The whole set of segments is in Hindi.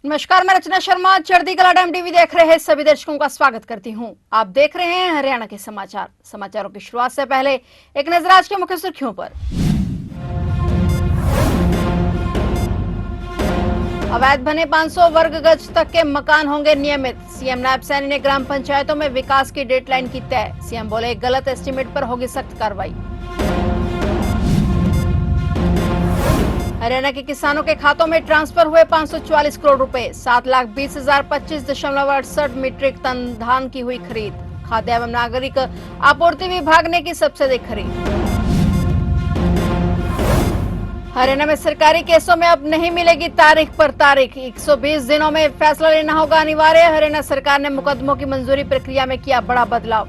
नमस्कार, मैं रचना शर्मा चढ़ती कला टाइम टीवी देख रहे हैं सभी दर्शकों का स्वागत करती हूं। आप देख रहे हैं हरियाणा के समाचार। समाचारों की शुरुआत से पहले एक नजर आज के मुख्य सुर्खियों पर। अवैध बने 500 वर्ग गज तक के मकान होंगे नियमित। सीएम नायब सैनी ने ग्राम पंचायतों में विकास की डेडलाइन की तय। सीएम बोले गलत एस्टीमेट पर होगी सख्त कार्रवाई। हरियाणा के किसानों के खातों में ट्रांसफर हुए 544 करोड़ रुपए। 7,20,025.68 मीट्रिक टन धान की हुई खरीद। खाद्य एवं नागरिक आपूर्ति विभाग ने की सबसे अधिक खरीद। हरियाणा में सरकारी केसों में अब नहीं मिलेगी तारीख पर तारीख। 120 दिनों में फैसला लेना होगा अनिवार्य। हरियाणा सरकार ने मुकदमों की मंजूरी प्रक्रिया में किया बड़ा बदलाव।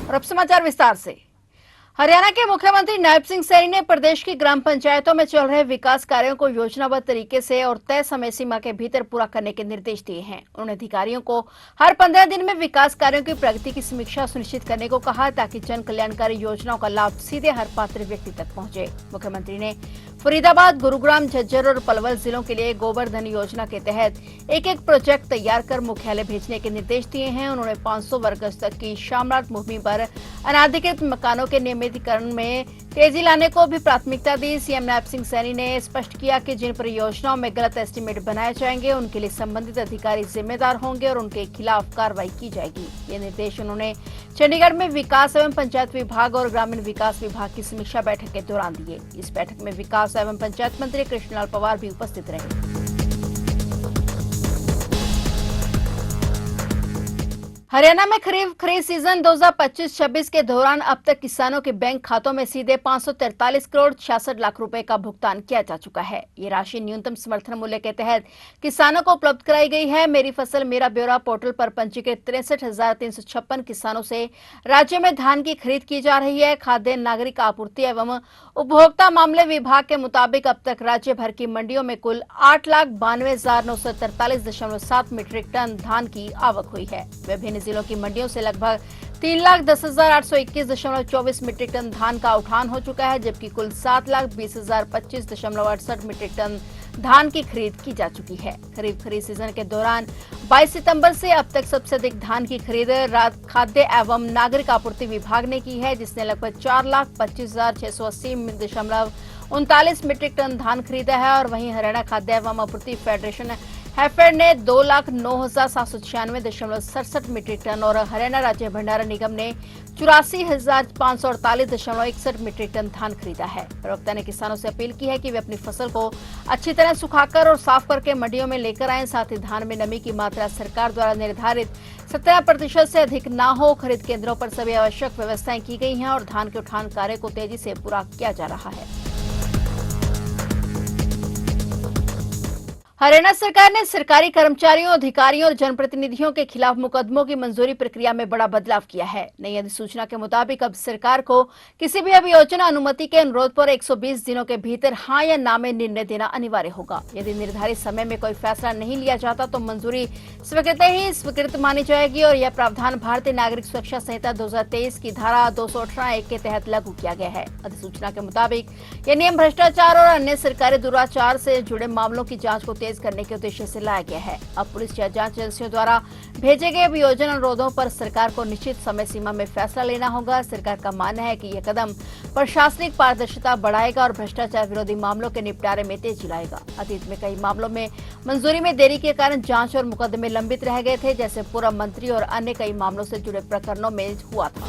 और अब समाचार विस्तार से। हरियाणा के मुख्यमंत्री नायब सिंह सैनी ने प्रदेश की ग्राम पंचायतों में चल रहे विकास कार्यों को योजनाबद्ध तरीके से और तय समय सीमा के भीतर पूरा करने के निर्देश दिए हैं। उन्होंने अधिकारियों को हर 15 दिन में विकास कार्यों की प्रगति की समीक्षा सुनिश्चित करने को कहा, ताकि जन कल्याणकारी योजनाओं का लाभ सीधे हर पात्र व्यक्ति तक पहुंचे। मुख्यमंत्री ने फरीदाबाद, गुरुग्राम, झज्जर और पलवल जिलों के लिए गोबर धन योजना के तहत एक प्रोजेक्ट तैयार कर मुख्यालय भेजने के निर्देश दिए हैं। उन्होंने 500 वर्ग गज तक की शामलाट भूमि पर अनाधिकृत मकानों के नियमितीकरण में तेजी लाने को भी प्राथमिकता दी। सीएम नायब सिंह सैनी ने स्पष्ट किया कि जिन परियोजनाओं में गलत एस्टीमेट बनाए जाएंगे उनके लिए संबंधित अधिकारी जिम्मेदार होंगे और उनके खिलाफ कार्रवाई की जाएगी। ये निर्देश उन्होंने चंडीगढ़ में विकास एवं पंचायत विभाग और ग्रामीण विकास विभाग की समीक्षा बैठक के दौरान दिए। इस बैठक में विकास एवं पंचायत मंत्री कृष्णलाल पंवार भी उपस्थित रहे। हरियाणा में खरीफ सीजन 2025-26 के दौरान अब तक किसानों के बैंक खातों में सीधे 543 करोड़ 66 लाख रुपए का भुगतान किया जा चुका है। ये राशि न्यूनतम समर्थन मूल्य के तहत किसानों को उपलब्ध कराई गई है। मेरी फसल मेरा ब्यौरा पोर्टल पर पंजीकृत 63,356 किसानों से राज्य में धान की खरीद की जा रही है। खाद्य नागरिक आपूर्ति एवं उपभोक्ता मामले विभाग के मुताबिक अब तक राज्य भर की मंडियों में कुल 8,92,943.7 मीट्रिक टन धान की आवक हुई है। विभिन्न जिलों की मंडियों से लगभग 3,10,821.24 मीट्रिक टन धान का उठान हो चुका है, जबकि कुल 7,20,025.68 मीट्रिक टन धान की खरीद की जा चुकी है। खरीफ सीजन के दौरान 22 सितंबर से अब तक सबसे अधिक धान की खरीद खाद्य एवं नागरिक आपूर्ति विभाग ने की है, जिसने लगभग 4,25,680.39 मीट्रिक टन धान खरीदा है। और वहीं हरियाणा खाद्य एवं आपूर्ति फेडरेशन हैफेड ने 2,09,796.67 मीट्रिक टन और हरियाणा राज्य भंडारण निगम ने 84,548.61 मीट्रिक टन धान खरीदा है। प्रवक्ता ने किसानों से अपील की है कि वे अपनी फसल को अच्छी तरह सुखाकर और साफ करके मंडियों में लेकर आएं। साथ ही धान में नमी की मात्रा सरकार द्वारा निर्धारित 17% से अधिक न हो। खरीद केंद्रों पर सभी आवश्यक व्यवस्थाएं की गई हैं और धान के उठान कार्य को तेजी से पूरा किया जा रहा है। हरियाणा सरकार ने सरकारी कर्मचारियों, अधिकारियों और जनप्रतिनिधियों के खिलाफ मुकदमों की मंजूरी प्रक्रिया में बड़ा बदलाव किया है। नई अधिसूचना के मुताबिक अब सरकार को किसी भी अभियोजन अनुमति के अनुरोध पर 120 दिनों के भीतर हाँ या ना में निर्णय देना अनिवार्य होगा। यदि निर्धारित समय में कोई फैसला नहीं लिया जाता तो मंजूरी स्वीकृत मानी जाएगी और यह प्रावधान भारतीय नागरिक सुरक्षा संहिता 2023 की धारा 218(1) के तहत लागू किया गया है। अधिसूचना के मुताबिक यह नियम भ्रष्टाचार और अन्य सरकारी दुराचार से जुड़े मामलों की जाँच को तेज करने के उद्देश्य से लाया गया है। अब पुलिस या जांच एजेंसियों द्वारा भेजे गए अभियोजन अनुरोधों पर सरकार को निश्चित समय सीमा में फैसला लेना होगा। सरकार का मानना है कि यह कदम प्रशासनिक पारदर्शिता बढ़ाएगा और भ्रष्टाचार विरोधी मामलों के निपटारे में तेजी लाएगा। अतीत में कई मामलों में मंजूरी में देरी के कारण जांच और मुकदमे लंबित रह गए थे, जैसे पूर्व मंत्री और अन्य कई मामलों से जुड़े प्रकरणों में हुआ था।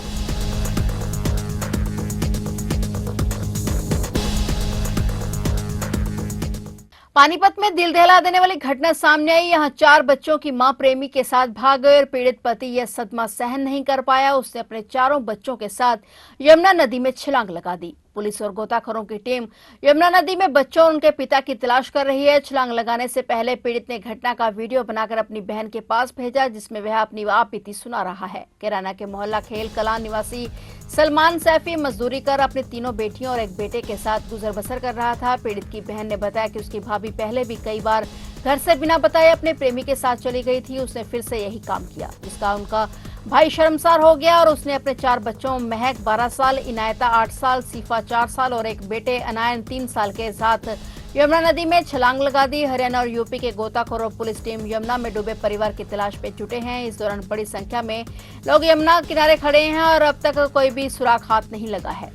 पानीपत में दिल दहला देने वाली घटना सामने आई। यहां 4 बच्चों की मां प्रेमी के साथ भाग गई और पीड़ित पति यह सदमा सहन नहीं कर पाया। उसने अपने 4 बच्चों के साथ यमुना नदी में छलांग लगा दी। पुलिस और गोताखोरों की टीम यमुना नदी में बच्चों और उनके पिता की तलाश कर रही है। छलांग लगाने से पहले पीड़ित ने घटना का वीडियो बनाकर अपनी बहन के पास भेजा, जिसमें वह अपनी आपबीती सुना रहा है। कैराना के मोहल्ला खेल कलां निवासी सलमान सैफी मजदूरी कर अपनी 3 बेटियों और एक बेटे के साथ गुजर बसर कर रहा था। पीड़ित की बहन ने बताया कि उसकी भाभी पहले भी कई बार घर से बिना बताए अपने प्रेमी के साथ चली गई थी। उसने फिर से यही काम किया, जिसका उनका भाई शर्मसार हो गया और उसने अपने 4 बच्चों महक 12 साल, इनायता 8 साल, सीफा 4 साल और एक बेटे अनायन 3 साल के साथ यमुना नदी में छलांग लगा दी। हरियाणा और यूपी के गोताखोर और पुलिस टीम यमुना में डूबे परिवार की तलाश में जुटे हैं। इस दौरान बड़ी संख्या में लोग यमुना किनारे खड़े हैं और अब तक कोई भी सुराग हाथ नहीं लगा है।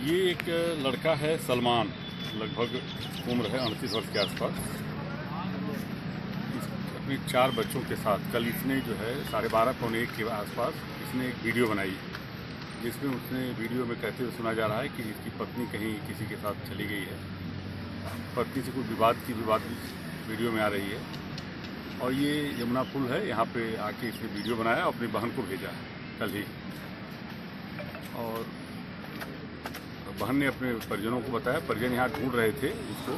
ये एक लड़का है सलमान, लगभग उम्र है 38 वर्ष के आसपास। अपने 4 बच्चों के साथ कल इसने जो है 12:30 पौने 1 के आसपास इसने एक वीडियो बनाई, जिसमें उसने वीडियो में कहते हुए सुना जा रहा है कि इसकी पत्नी कहीं किसी के साथ चली गई है। पत्नी से कुछ विवाद वीडियो में आ रही है और ये यमुना पुल है, यहाँ पे आके इसने वीडियो बनाया और अपनी बहन को भेजा कल ही। और बहन ने अपने परिजनों को बताया, परिजन यहाँ ढूंढ रहे थे उसको।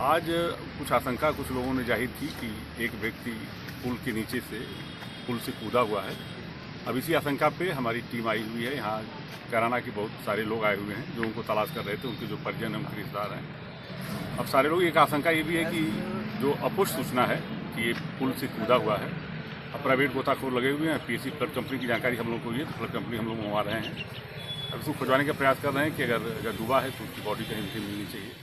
आज कुछ आशंका कुछ लोगों ने जाहिर की कि एक व्यक्ति पुल के नीचे से पुल से कूदा हुआ है। अब इसी आशंका पे हमारी टीम आई हुई है। यहाँ कैराना के बहुत सारे लोग आए हुए हैं जो उनको तलाश कर रहे थे, उनके जो परिजन हैं, उनके रिश्तेदार हैं। अब सारे लोग, एक आशंका ये भी है कि जो अपुष्ट सूचना है कि ये पुल से कूदा हुआ है। अब प्राइवेट गोताखोर लगे हुए हैं, पीएससी फ्लड कंपनी की जानकारी हम लोग को हुई है, तो फ्लड कंपनी हम लोग मंगवा रहे हैं। अब उसको खुजवाने का प्रयास कर रहे हैं कि अगर डूबा है तो उसकी बॉडी कहीं मुझे मिलनी चाहिए।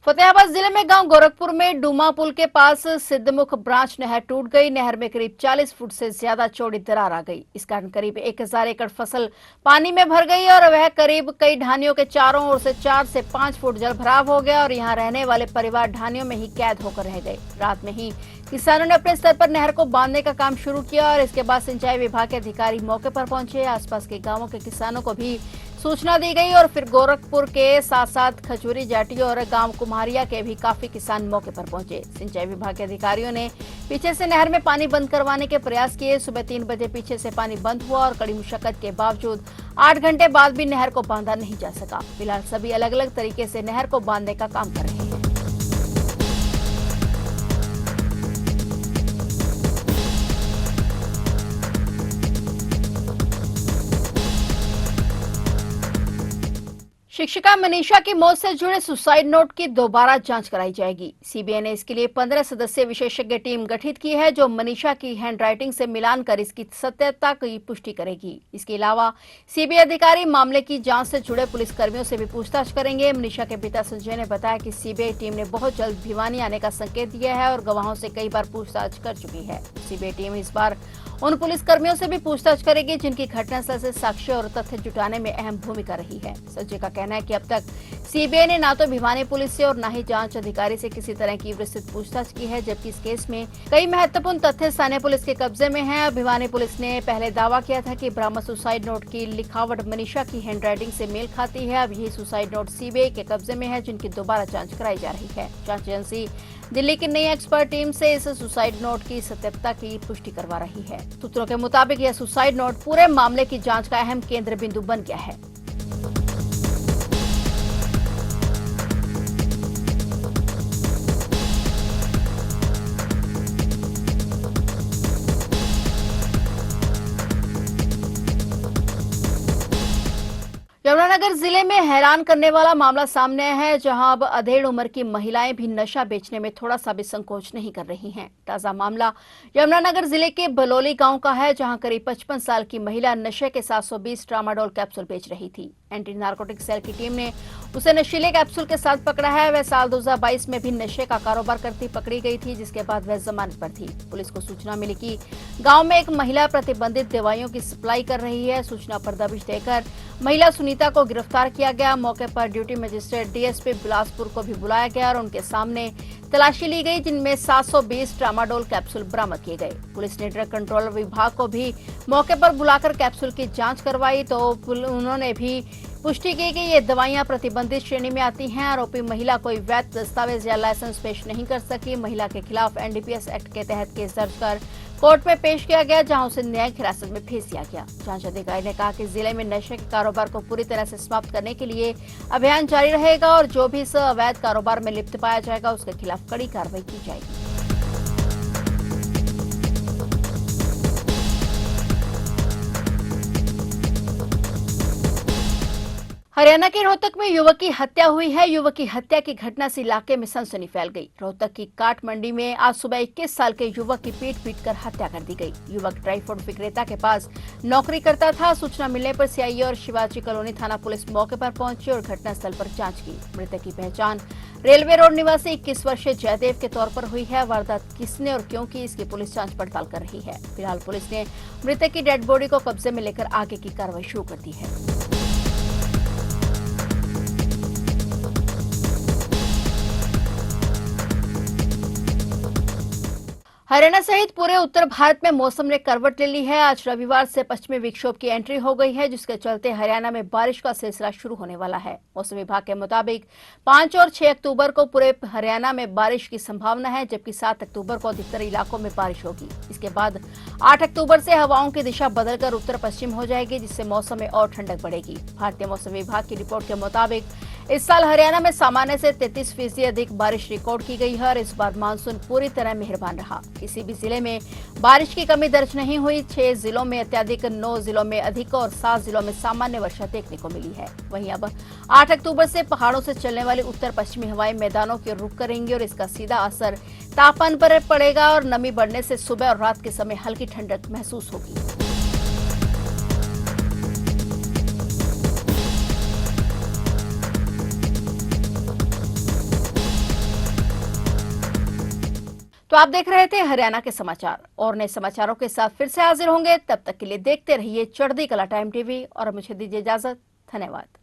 फतेहाबाद जिले में गांव गोरखपुर में डूमा पुल के पास सिद्धमुख ब्रांच नहर टूट गई। नहर में करीब 40 फुट से ज्यादा चौड़ी दरार आ गई। इस कारण करीब 1000 एकड़ फसल पानी में भर गई और वह करीब कई ढानियों के चारों ओर से 4 से 5 फुट जल भराव हो गया और यहां रहने वाले परिवार ढानियों में ही कैद होकर रह गए। रात में ही किसानों ने अपने स्तर पर नहर को बांधने का काम शुरू किया और इसके बाद सिंचाई विभाग के अधिकारी मौके पर पहुंचे। आसपास के गांवों के किसानों को भी सूचना दी गई और फिर गोरखपुर के साथ साथ खजूरी जाटी और गांव कुम्हारिया के भी काफी किसान मौके पर पहुंचे। सिंचाई विभाग के अधिकारियों ने पीछे से नहर में पानी बंद करवाने के प्रयास किए। सुबह 3 बजे पीछे से पानी बंद हुआ और कड़ी मुशक्कत के बावजूद 8 घंटे बाद भी नहर को बांधा नहीं जा सका। फिलहाल सभी अलग अलग तरीके से नहर को बांधने का काम कर रहे हैं। शिक्षिका मनीषा की मौत से जुड़े सुसाइड नोट की दोबारा जांच कराई जाएगी। सीबीआई ने इसके लिए 15 सदस्यीय विशेषज्ञ टीम गठित की है जो मनीषा की हैंडराइटिंग से मिलान कर इसकी सत्यता की पुष्टि करेगी। इसके अलावा सीबीआई अधिकारी मामले की जांच से जुड़े पुलिस कर्मियों से भी पूछताछ करेंगे। मनीषा के पिता संजय ने बताया कि सीबीआई टीम ने बहुत जल्द भिवानी आने का संकेत दिया है और गवाहों से कई बार पूछताछ कर चुकी है। सीबीआई टीम इस बार उन पुलिस कर्मियों से भी पूछताछ करेगी जिनकी घटनास्थल से साक्ष्य और तथ्य जुटाने में अहम भूमिका रही है। संजय का कहना है कि अब तक सीबीआई ने ना तो भिवानी पुलिस से और न ही जांच अधिकारी से किसी तरह की विस्तृत पूछताछ की है, जबकि इस केस में कई महत्वपूर्ण तथ्य स्थानीय पुलिस के कब्जे में हैं। भिवानी पुलिस ने पहले दावा किया था कि बरामद सुसाइड नोट की लिखावट मनीषा की हैंडराइटिंग से मेल खाती है। अब यही सुसाइड नोट सीबीआई के कब्जे में है, जिनकी दोबारा जांच कराई जा रही है। जांच एजेंसी दिल्ली की नई एक्सपर्ट टीम से इस सुसाइड नोट की सत्यता की पुष्टि करवा रही है। सूत्रों के मुताबिक यह सुसाइड नोट पूरे मामले की जांच का अहम केंद्र बिंदु बन गया है। यमुनानगर जिले में हैरान करने वाला मामला सामने आया है, जहां अब अधेड़ उम्र की महिलाएं भी नशा बेचने में थोड़ा सा भी संकोच नहीं कर रही हैं। ताजा मामला यमुनानगर जिले के बलौली गांव का है, जहां करीब 55 साल की महिला नशे के 720 ट्रामाडोल कैप्सूल बेच रही थी। एंटी नार्कोटिक सेल की टीम ने उसे नशीले कैप्सूल के साथ पकड़ा है। वह साल 2022 में भी नशे का कारोबार करती पकड़ी गई थी, जिसके बाद वह जमानत पर थी। पुलिस को सूचना मिली कि गांव में एक महिला प्रतिबंधित दवाइयों की सप्लाई कर रही है। सूचना पर दबिश देकर महिला सुनीता को गिरफ्तार किया गया। मौके पर ड्यूटी मजिस्ट्रेट डीएसपी बिलासपुर को भी बुलाया गया और उनके सामने तलाशी ली गई, जिनमें 720 ट्रामाडोल कैप्सूल बरामद किए गए। पुलिस ने ड्रग कंट्रोलर विभाग को भी मौके पर बुलाकर कैप्सूल की जांच करवाई, तो उन्होंने भी पुष्टि की कि ये दवाइयां प्रतिबंधित श्रेणी में आती हैं। आरोपी महिला कोई वैध दस्तावेज या लाइसेंस पेश नहीं कर सकी। महिला के खिलाफ एनडीपीएस एक्ट के तहत केस दर्ज कर कोर्ट में पेश किया गया, जहां उसे न्यायिक हिरासत में भेज दिया गया। जांच अधिकारी ने कहा कि जिले में नशे के कारोबार को पूरी तरह से समाप्त करने के लिए अभियान जारी रहेगा और जो भी इस अवैध कारोबार में लिप्त पाया जाएगा उसके खिलाफ कड़ी कार्रवाई की जाएगी। हरियाणा के रोहतक में युवक की हत्या हुई है। युवक की हत्या की घटना से इलाके में सनसनी फैल गई। रोहतक की काट मंडी में आज सुबह 21 साल के युवक की पीट कर हत्या कर दी गई। युवक ड्राई फ्रूट विक्रेता के पास नौकरी करता था। सूचना मिलने पर सीआईए और शिवाजी कॉलोनी थाना पुलिस मौके पर पहुंची और घटनास्थल पर जांच की। मृतक की पहचान रेलवे रोड निवासी 21 वर्षीय जयदेव के तौर पर हुई है। वारदात किसने और क्यों की, इसकी पुलिस जांच पड़ताल कर रही है। फिलहाल पुलिस ने मृतक की डेड बॉडी को कब्जे में लेकर आगे की कार्रवाई शुरू कर दी है। हरियाणा सहित पूरे उत्तर भारत में मौसम ने करवट ले ली है। आज रविवार से पश्चिमी विक्षोभ की एंट्री हो गई है, जिसके चलते हरियाणा में बारिश का सिलसिला शुरू होने वाला है। मौसम विभाग के मुताबिक 5 और 6 अक्टूबर को पूरे हरियाणा में बारिश की संभावना है, जबकि 7 अक्टूबर को अधिकतर इलाकों में बारिश होगी। इसके बाद 8 अक्टूबर से हवाओं की दिशा बदलकर उत्तर पश्चिम हो जाएगी, जिससे मौसम में और ठंडक बढ़ेगी। भारतीय मौसम विभाग की रिपोर्ट के मुताबिक इस साल हरियाणा में सामान्य से 33% अधिक बारिश रिकॉर्ड की गई है और इस बार मानसून पूरी तरह मेहरबान रहा। किसी भी जिले में बारिश की कमी दर्ज नहीं हुई। 6 जिलों में अत्यधिक, 9 जिलों में अधिक और 7 जिलों में सामान्य वर्षा देखने को मिली है। वहीं अब 8 अक्टूबर से पहाड़ों से चलने वाली उत्तर पश्चिमी हवाएं मैदानों की ओर रुख करेंगी और इसका सीधा असर तापमान पर पड़ेगा और नमी बढ़ने से सुबह और रात के समय हल्की ठंडक महसूस होगी। तो आप देख रहे थे हरियाणा के समाचार और नए समाचारों के साथ फिर से हाजिर होंगे। तब तक के लिए देखते रहिए चढ़ती कला टाइम टीवी और मुझे दीजिए इजाजत। धन्यवाद।